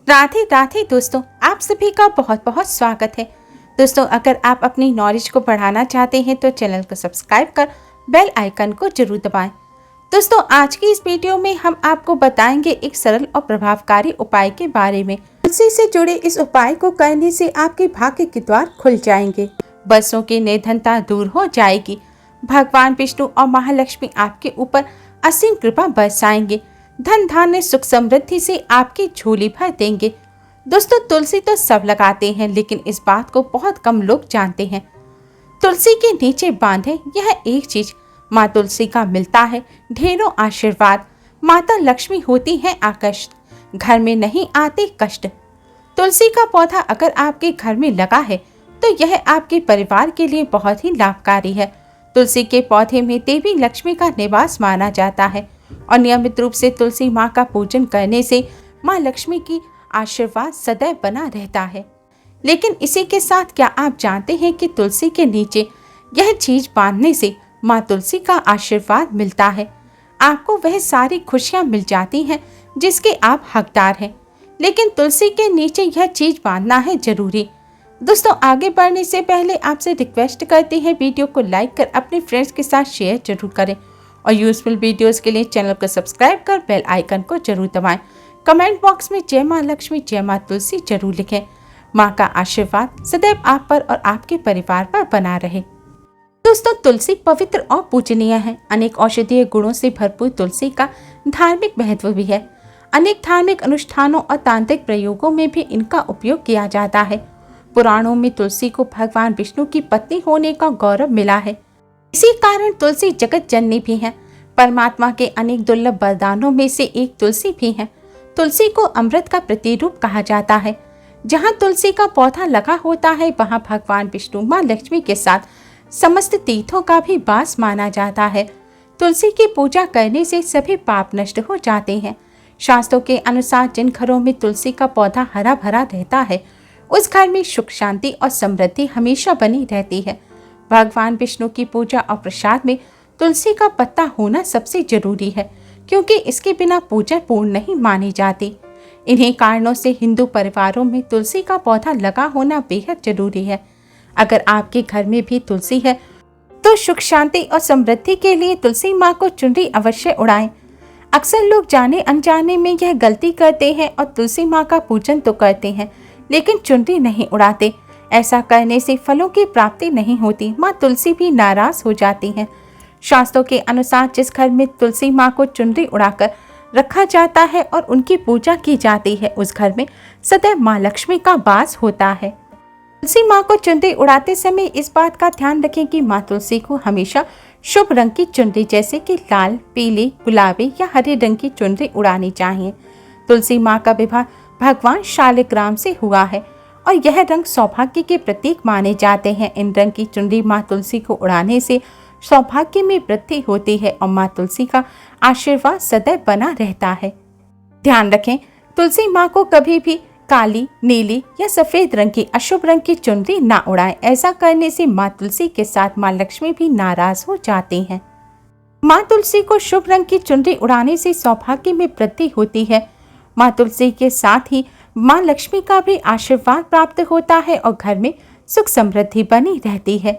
राधे राधे दोस्तों, आप सभी का बहुत बहुत स्वागत है। दोस्तों, अगर आप अपनी नॉलेज को बढ़ाना चाहते हैं तो चैनल को सब्सक्राइब कर बेल आइकन को जरूर दबाएं। दोस्तों, आज की इस वीडियो में हम आपको बताएंगे एक सरल और प्रभावकारी उपाय के बारे में। तुलसी से जुड़े इस उपाय को करने से आपके भाग्य के द्वार खुल जाएंगे, बरसों की निर्धनता दूर हो जाएगी, भगवान विष्णु और महालक्ष्मी आपके ऊपर असीम कृपा बरसाएंगे, धन धान्य सुख समृद्धि से आपकी झोली भर देंगे। दोस्तों, तुलसी तो सब लगाते हैं, लेकिन इस बात को बहुत कम लोग जानते हैं। तुलसी के नीचे बांधे यह एक चीज माँ तुलसी का मिलता है ढेरों आशीर्वाद। माता लक्ष्मी होती है आकर्षित, घर में नहीं आते कष्ट। तुलसी का पौधा अगर आपके घर में लगा है तो यह आपके परिवार के लिए बहुत ही लाभकारी है। तुलसी के पौधे में देवी लक्ष्मी का निवास माना जाता है और नियमित रूप से तुलसी माँ का पूजन करने से माँ लक्ष्मी की आशीर्वाद सदैव बना रहता है। लेकिन इसी के साथ क्या आप जानते हैं कि तुलसी के नीचे यह चीज बांधने से माँ तुलसी का आशीर्वाद मिलता है। आपको वह सारी खुशियाँ मिल जाती हैं जिसके आप हकदार हैं। लेकिन तुलसी के नीचे यह चीज बांधना है जरूरी। दोस्तों, आगे बढ़ने से पहले आपसे रिक्वेस्ट करते हैं, वीडियो को लाइक कर अपने फ्रेंड्स के साथ शेयर जरूर करें और यूजफुल वीडियोस के लिए चैनल को सब्सक्राइब कर बेल आइकन को जरूर दबाएं। कमेंट बॉक्स में जय माँ लक्ष्मी जय माँ तुलसी जरूर लिखें। माँ का आशीर्वाद सदैव आप पर और आपके परिवार पर बना रहे। दोस्तों, तुलसी पवित्र और पूजनीय है। अनेक औषधीय गुणों से भरपूर तुलसी का धार्मिक महत्व भी है। अनेक धार्मिक अनुष्ठानों और तांत्रिक प्रयोगों में भी इनका उपयोग किया जाता है। पुराणों में तुलसी को भगवान विष्णु की पत्नी होने का गौरव मिला है। इसी कारण तुलसी जगत जननी भी है। परमात्मा के अनेक दुर्लभ वरदानों में से एक तुलसी भी है। तुलसी को अमृत का प्रतिरूप कहा जाता है। जहाँ तुलसी का पौधा लगा होता है वहाँ भगवान विष्णु माँ लक्ष्मी के साथ समस्त तीर्थों का भी वास माना जाता है। तुलसी की पूजा करने से सभी पाप नष्ट हो जाते हैं। शास्त्रों के अनुसार जिन घरों में तुलसी का पौधा हरा भरा रहता है उस घर में सुख शांति और समृद्धि हमेशा बनी रहती है। भगवान विष्णु की पूजा और प्रसाद में तुलसी का पत्ता होना सबसे जरूरी है, क्योंकि इसके बिना पूजा पूर्ण नहीं मानी जाती। इन्हीं कारणों से हिंदू परिवारों में तुलसी का पौधा लगा होना बेहद जरूरी है। अगर आपके घर में भी तुलसी है तो सुख शांति और समृद्धि के लिए तुलसी माँ को चुनरी अवश्य उड़ाएं। अक्सर लोग जाने अनजाने में यह गलती करते हैं और तुलसी माँ का पूजन तो करते हैं लेकिन चुनरी नहीं उड़ाते। ऐसा करने से फलों की प्राप्ति नहीं होती, माँ तुलसी भी नाराज हो जाती हैं। शास्त्रों के अनुसार जिस घर में तुलसी माँ को चुनरी उड़ाकर रखा जाता है और उनकी पूजा की जाती है उस घर में सदैव माँ लक्ष्मी का वास होता है। तुलसी माँ को चुनरी उड़ाते समय इस बात का ध्यान रखें कि माँ तुलसी को हमेशा शुभ रंग की चुनरी जैसे कि लाल, पीले, गुलाबी या हरे रंग की चुनरी उड़ानी चाहिए। तुलसी माँ का विवाह भगवान शालिग्राम से हुआ है और यह रंग सौभाग्य के प्रतीक माने जाते हैं। इन रंग की चुनरी माँ तुलसी को उड़ाने से सौभाग्य में वृद्धि होती है और माँ तुलसी का आशीर्वाद सदैव बना रहता है। ध्यान रखें, तुलसी माँ को कभी भी काली, नीली या सफेद रंग की अशुभ रंग की चुनरी ना उड़ाएं। ऐसा करने से माँ तुलसी के साथ माँ लक्ष्मी भी नाराज हो जाती हैं। माँ तुलसी को शुभ रंग की चुनरी उड़ाने से सौभाग्य में वृद्धि होती है। माँ तुलसी के साथ ही माँ लक्ष्मी का भी आशीर्वाद प्राप्त होता है और घर में सुख समृद्धि बनी रहती है।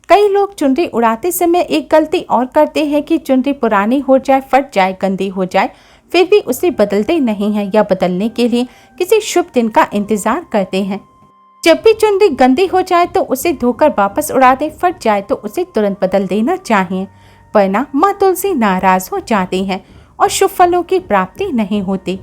कई लोग चुनरी उड़ाते समय एक गलती और करते हैं कि चुनरी पुरानी हो जाए, फट जाए, गंदी हो जाए, फिर भी उसे बदलते नहीं हैं या बदलने के लिए किसी शुभ दिन का इंतजार करते हैं। जब भी चुनरी गंदी हो जाए तो उसे धोकर वापस उड़ा दें, फट जाए तो उसे तुरंत बदल देना चाहिए, वरना माँ तुलसी नाराज हो जाती हैं और शुभ फलों की प्राप्ति नहीं होती।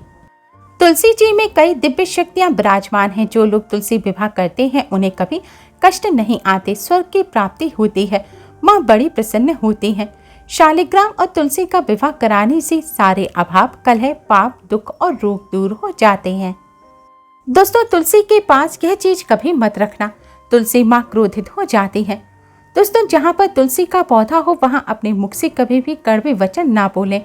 तुलसी जी में कई दिव्य शक्तियां विराजमान हैं। जो लोग तुलसी विवाह करते हैं उन्हें कभी कष्ट नहीं आते, स्वर्ग की प्राप्ति होती है, माँ बड़ी प्रसन्न होती हैं। शालिग्राम और तुलसी का विवाह कराने से सारे अभाव, कलह, पाप, दुख और रोग दूर हो जाते हैं। दोस्तों, तुलसी के पास यह चीज कभी मत रखना, तुलसी माँ क्रोधित हो जाती है। दोस्तों, जहाँ पर तुलसी का पौधा हो वहाँ अपने मुख से कभी भी कड़वे वचन ना बोलें।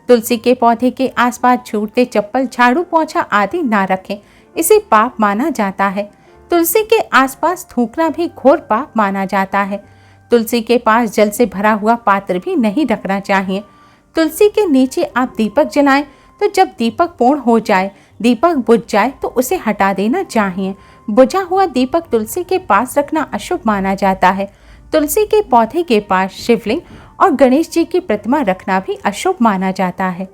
तुलसी के पौधे के आसपास जूते, चप्पल, झाड़ू, पोंछा आदि ना रखें, इसे पाप माना जाता है। तुलसी के आसपास थूकना भी घोर पाप माना जाता है। तुलसी के पास जल से भरा हुआ पात्र भी नहीं रखना चाहिए। तुलसी के नीचे आप दीपक जलाएं तो जब दीपक पूर्ण हो जाए, दीपक बुझ जाए तो उसे हटा देना चाहिए। बुझा हुआ दीपक तुलसी के पास रखना अशुभ माना जाता है। तुलसी के पौधे के पास शिवलिंग और गणेश जी की प्रतिमा रखना भी अशुभ माना जाता है।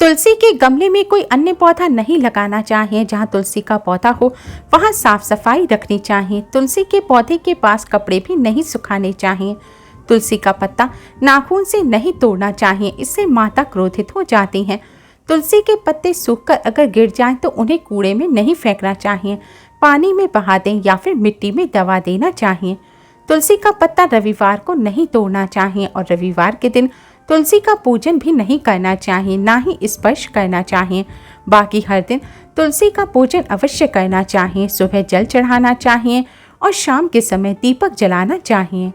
तुलसी के गमले में कोई अन्य पौधा नहीं लगाना चाहिए। जहाँ तुलसी का पौधा हो वहाँ साफ सफाई रखनी चाहिए। तुलसी के पौधे के पास कपड़े भी नहीं सुखाने चाहिए। तुलसी का पत्ता नाखून से नहीं तोड़ना चाहिए, इससे माता क्रोधित हो जाती हैं। तुलसी के पत्ते सूखकर अगर गिर जाएं तो उन्हें कूड़े में नहीं फेंकना चाहिए, पानी में बहा दें या फिर मिट्टी में दबा देना चाहिए। तुलसी का पत्ता रविवार को नहीं तोड़ना चाहिए और रविवार के दिन तुलसी का पूजन भी नहीं करना चाहिए, ना ही स्पर्श करना चाहिए। बाकी हर दिन तुलसी का पूजन अवश्य करना चाहिए। सुबह जल चढ़ाना चाहिए और शाम के समय दीपक जलाना चाहिए।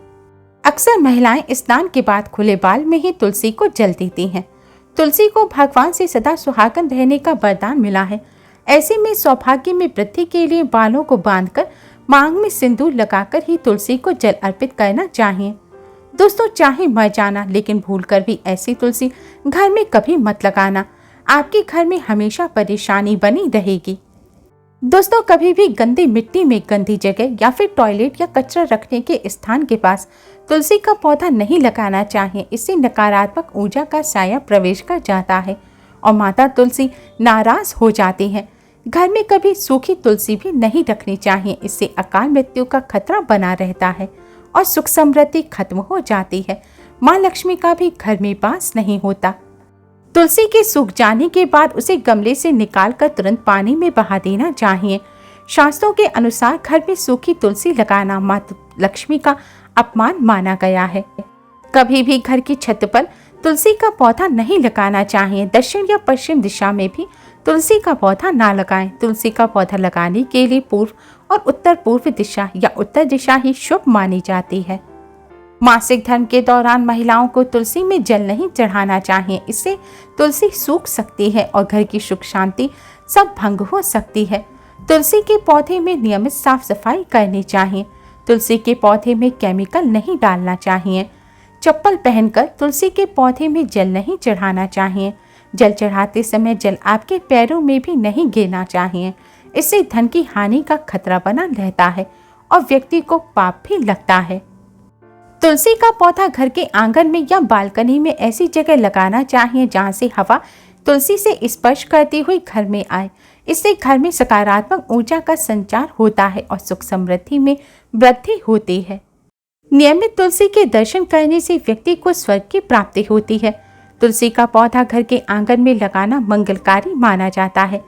अक्सर महिलाएं स्नान के बाद खुले बाल में ही तुलसी को जल देती हैं। तुलसी को भगवान से सदा सुहागन रहने का वरदान मिला है। ऐसे में सौभाग्य में वृद्धि के लिए बालों को बांधकर मांग में सिंदूर लगाकर ही तुलसी को जल अर्पित करना चाहिए। दोस्तों, चाहे मर जाना लेकिन भूलकर भी ऐसी तुलसी घर में कभी मत लगाना, आपके घर में हमेशा परेशानी बनी रहेगी। दोस्तों, कभी भी गंदी मिट्टी में गंदी जगह या फिर टॉयलेट या कचरा रखने के स्थान के पास तुलसी का पौधा नहीं लगाना चाहिए। इससे नकारात्मक ऊर्जा का साया प्रवेश कर जाता है और माता तुलसी नाराज हो जाती है। घर में कभी सूखी तुलसी भी नहीं रखनी चाहिए, इससे अकाल मृत्यु का खतरा बना रहता है और सुख समृद्धि खत्म हो जाती है। माँ लक्ष्मी का भी घर में वास नहीं होता। तुलसी के सूख जाने के बाद उसे गमले से निकालकर तुरंत पानी में बहा देना चाहिए। शास्त्रों के अनुसार घर में सूखी तुलसी लगाना माँ लक्ष्मी का अपमान माना गया है। कभी भी घर की छत पर तुलसी का पौधा नहीं लगाना चाहिए। दक्षिण या पश्चिम दिशा में भी तुलसी का पौधा ना लगाएं। तुलसी का पौधा लगाने के लिए पूर्व और उत्तर पूर्व दिशा या उत्तर दिशा ही शुभ मानी जाती है। मासिक धर्म के दौरान महिलाओं को तुलसी में जल नहीं चढ़ाना चाहिए, इससे तुलसी सूख सकती है और घर की सुख शांति सब भंग हो सकती है। तुलसी के पौधे में नियमित साफ सफाई करनी चाहिए। तुलसी के पौधे में केमिकल नहीं डालना चाहिए। चप्पल पहनकर तुलसी के पौधे में जल नहीं चढ़ाना चाहिए। जल चढ़ाते समय जल आपके पैरों में भी नहीं गिरना चाहिए, इससे धन की हानि का खतरा बना रहता है और व्यक्ति को पाप भी लगता है। तुलसी का पौधा घर के आंगन में या बालकनी में ऐसी जगह लगाना चाहिए जहां से हवा तुलसी से स्पर्श करती हुई घर में आए। इससे घर में सकारात्मक ऊर्जा का संचार होता है और सुख समृद्धि में वृद्धि होती है। नियमित तुलसी के दर्शन करने से व्यक्ति को स्वर्ग की प्राप्ति होती है। तुलसी का पौधा घर के आंगन में लगाना मंगलकारी माना जाता है।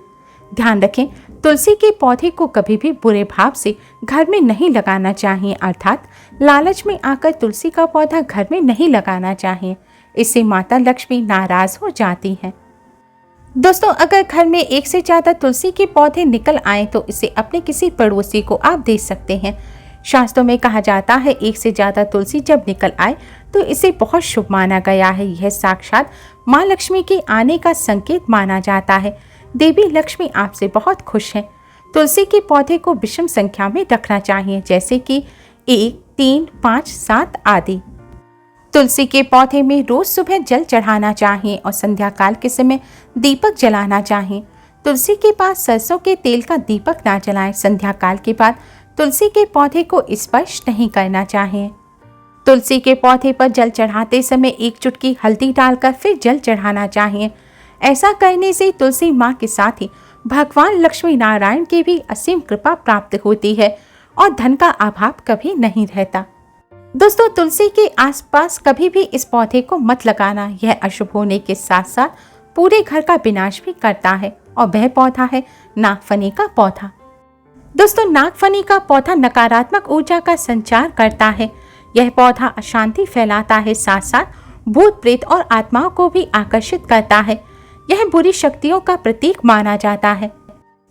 ध्यान रखें, तुलसी के पौधे को कभी भी बुरे भाव से घर में नहीं लगाना चाहिए, अर्थात लालच में आकर तुलसी का पौधा घर में नहीं लगाना चाहिए। इससे माता लक्ष्मी नाराज हो जाती हैं। दोस्तों, अगर घर में एक से ज्यादा तुलसी के पौधे निकल आए तो इसे अपने किसी पड़ोसी को आप दे सकते हैं। शास्त्रों में कहा जाता है एक से ज्यादा तुलसी जब निकल आए तो इसे बहुत शुभ माना गया है। यह साक्षात माँ लक्ष्मी के आने का संकेत माना जाता है। देवी लक्ष्मी आपसे बहुत खुश हैं। तुलसी के पौधे को विषम संख्या में रखना चाहिए, जैसे कि 1, 3, 5, 7 आदि। तुलसी के पौधे में रोज सुबह जल चढ़ाना चाहिए और संध्या काल के समय दीपक जलाना चाहिए। तुलसी के पास सरसों के तेल का दीपक ना जलाएं। संध्या काल के बाद तुलसी के पौधे को स्पर्श नहीं करना चाहिए। तुलसी के पौधे पर जल चढ़ाते समय 1 चुटकी हल्दी डालकर फिर जल चढ़ाना चाहिए। ऐसा करने से तुलसी माँ के साथ ही भगवान लक्ष्मी नारायण की भी असीम कृपा प्राप्त होती है और धन का अभाव कभी नहीं रहता। दोस्तों, तुलसी के आसपास कभी भी इस पौधे को मत लगाना। यह अशुभ होने के साथ साथ पूरे घर का विनाश भी करता है और वह पौधा है नागफनी का पौधा। दोस्तों, नागफनी का पौधा नकारात्मक ऊर्जा का संचार करता है। यह पौधा अशांति फैलाता है, साथ साथ भूत प्रेत और आत्माओं को भी आकर्षित करता है। यह बुरी शक्तियों का प्रतीक माना जाता है।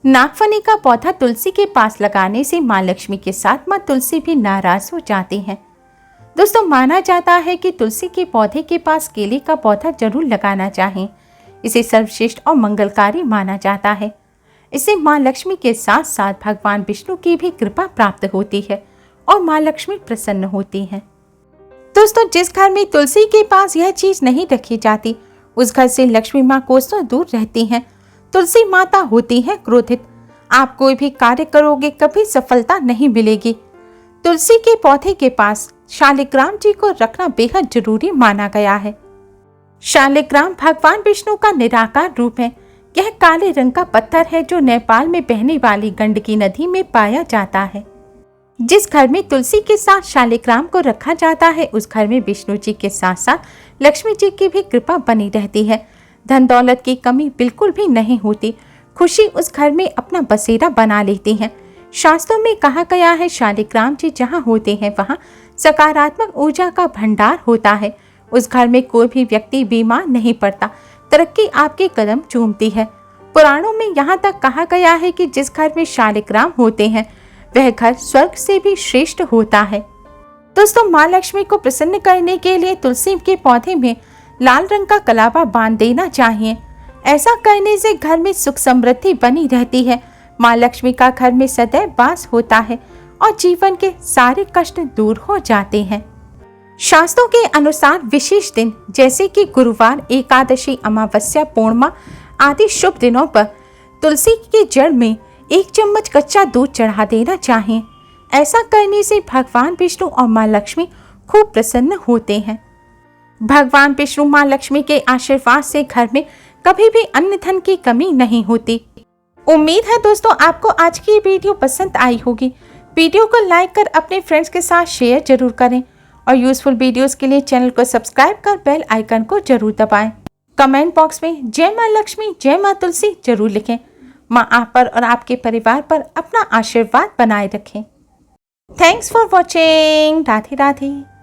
नागफनी का पौधा तुलसी के पास लगाने से माँ लक्ष्मी के साथ माँ तुलसी भी नाराज हो जाती हैं। दोस्तों, माना जाता है कि तुलसी के पौधे के पास केले का पौधा जरूर लगाना चाहिए। इसे सर्वश्रेष्ठ और मंगलकारी माना जाता है। इससे माँ लक्ष्मी के साथ साथ भगवान विष्णु की भी कृपा प्राप्त होती है और माँ लक्ष्मी प्रसन्न होती हैं। दोस्तों, जिस घर में तुलसी के पास यह चीज नहीं रखी जाती उस घर से लक्ष्मी माँ कोसों दूर रहती हैं। तुलसी माता होती है क्रोधित। आप कोई भी कार्य करोगे कभी सफलता नहीं मिलेगी। तुलसी के पौधे के पास शालिग्राम जी को रखना बेहद जरूरी माना गया है। शालिग्राम भगवान विष्णु का निराकार रूप है। यह काले रंग का पत्थर है जो नेपाल में बहने वाली गंडकी नदी में पाया जाता है। जिस घर में तुलसी के साथ शालिग्राम को रखा जाता है उस घर में विष्णु जी के साथ साथ लक्ष्मी जी की भी कृपा बनी रहती है। धन दौलत की कमी बिल्कुल भी नहीं होती। खुशी उस घर में अपना बसेरा बना लेती है। शास्त्रों में कहा गया है शालिग्राम जी जहाँ होते हैं वहाँ सकारात्मक ऊर्जा का भंडार होता है। उस घर में कोई भी व्यक्ति बीमार नहीं पड़ता। तरक्की आपके कदम चूमती है। पुराणों में यहाँ तक कहा गया है कि जिस घर में शालिग्राम होते हैं वह घर स्वर्ग से भी श्रेष्ठ होता है। दोस्तों, माँ लक्ष्मी को प्रसन्न करने के लिए तुलसी के पौधे में लाल रंग का कलावा बांध देना चाहिए। ऐसा करने से घर में सुख समृद्धि बनी रहती है। माँ लक्ष्मी का घर में सदैव वास होता है और जीवन के सारे कष्ट दूर हो जाते हैं। शास्त्रों के अनुसार विशेष दिन जैसे कि गुरुवार, एकादशी, अमावस्या, पूर्णिमा आदि शुभ दिनों पर तुलसी की जड़ में 1 चम्मच कच्चा दूध चढ़ा देना चाहिए। ऐसा करने से भगवान विष्णु और माँ लक्ष्मी खूब प्रसन्न होते हैं। भगवान विष्णु माँ लक्ष्मी के आशीर्वाद से घर में कभी भी अन्न धन की कमी नहीं होती। उम्मीद है दोस्तों आपको आज की ये वीडियो पसंद आई होगी। वीडियो को लाइक कर अपने फ्रेंड्स के साथ शेयर जरूर करें और यूजफुल वीडियोस के लिए चैनल को सब्सक्राइब कर बेल आइकन को जरूर दबाएं। कमेंट बॉक्स में जय माँ लक्ष्मी, जय माँ तुलसी जरूर लिखें। माँ आप पर और आपके परिवार पर अपना आशीर्वाद बनाए रखें। Thanks for watching. Radhe Radhe.